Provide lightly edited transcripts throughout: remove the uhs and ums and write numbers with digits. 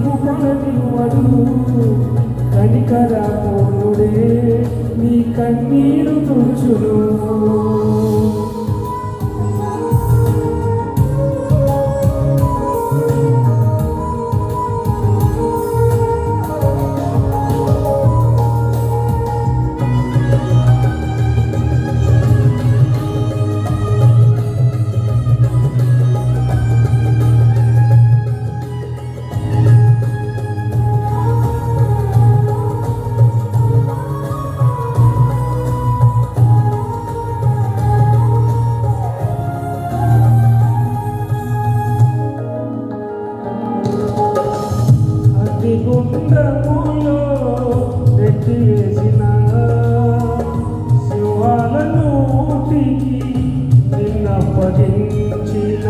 సిగ్గుపడనివ్వడు కనికరమూలుడే నీ కన్నీరు తుడుచును. గుండములో నెట్టివేసిన సింహాలను ఊటికి నిన్నప్పగించిన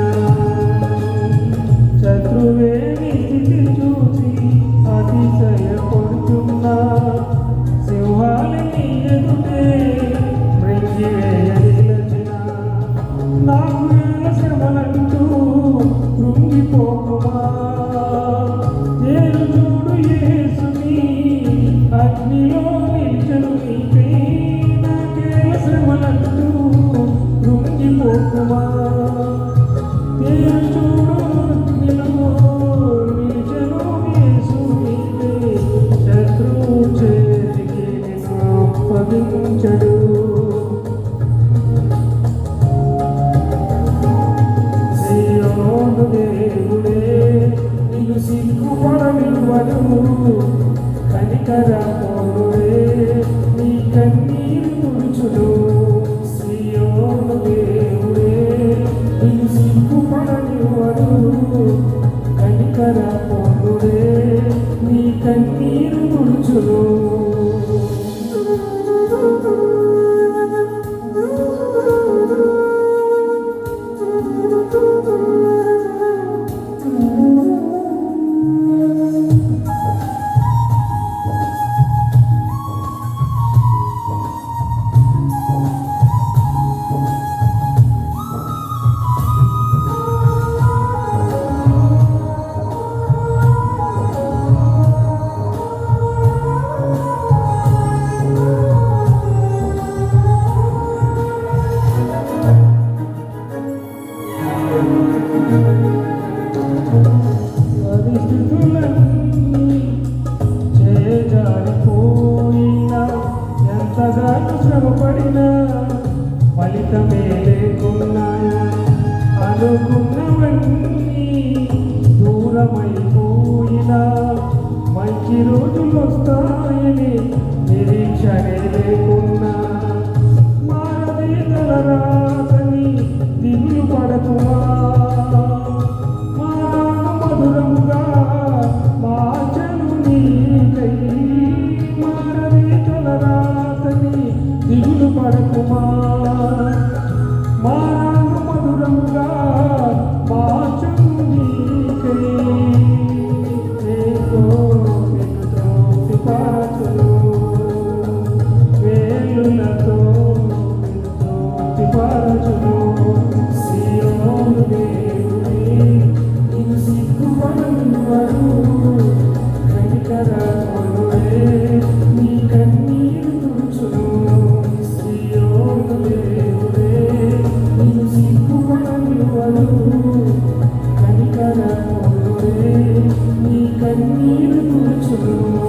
శత్రువేని స్థితి చూసి అతిశయపడుతున్నా సింహాలని ఎదుటే మృంగివేయనిలచిన నాకు వేల శ్రమలంటూ కృంగిపోకుమా అగ్నిలో నిల్చను నీపై నాకేల శ్రమలంటూ కృంగిపోకుమా చూడు అగ్నిలో నిల్చను యేసు నీపై శత్రువు చేతికి నిన్ను అప్పగించడు. సియోను దేవుడే నిన్ను సిగ్గుపడనివ్వడు కనికరమూలుడే నీ కన్నీరు తుడుచును. సియోను దేవుడే నిన్ను సిగ్గుపడనివ్వడు కనికరమూలుడే నీ కన్నీరు తుడుచును. శ్రమపడినా ఫలితమే లేకున్నా అనుకున్నవన్నీ దూరమైపోయినా మంచి రోజులు వస్తాయని నిరీక్షనే లేకున్నా మారదే తలరాతని దిగులు పడకుమా మధురముగా మార్చను నీకై మారదే తలరాతని దిగులు పడకుమా మారాను మధురముగా మార్చను నీకై నీతో నిన్ను తృప్తిపరచును వేలులతో నిన్ను తృప్తిపరచును. సియోను దేవుడే నిన్ను సిగ్గుపడనివ్వడు కనికరమూలుడే నీ కన్నీరు తుడుచును. సియోను దేవుడే నిన్ను సిగ్గుపడనివ్వడు కనికరమూలుడే నీ కన్నీరు తుడుచును.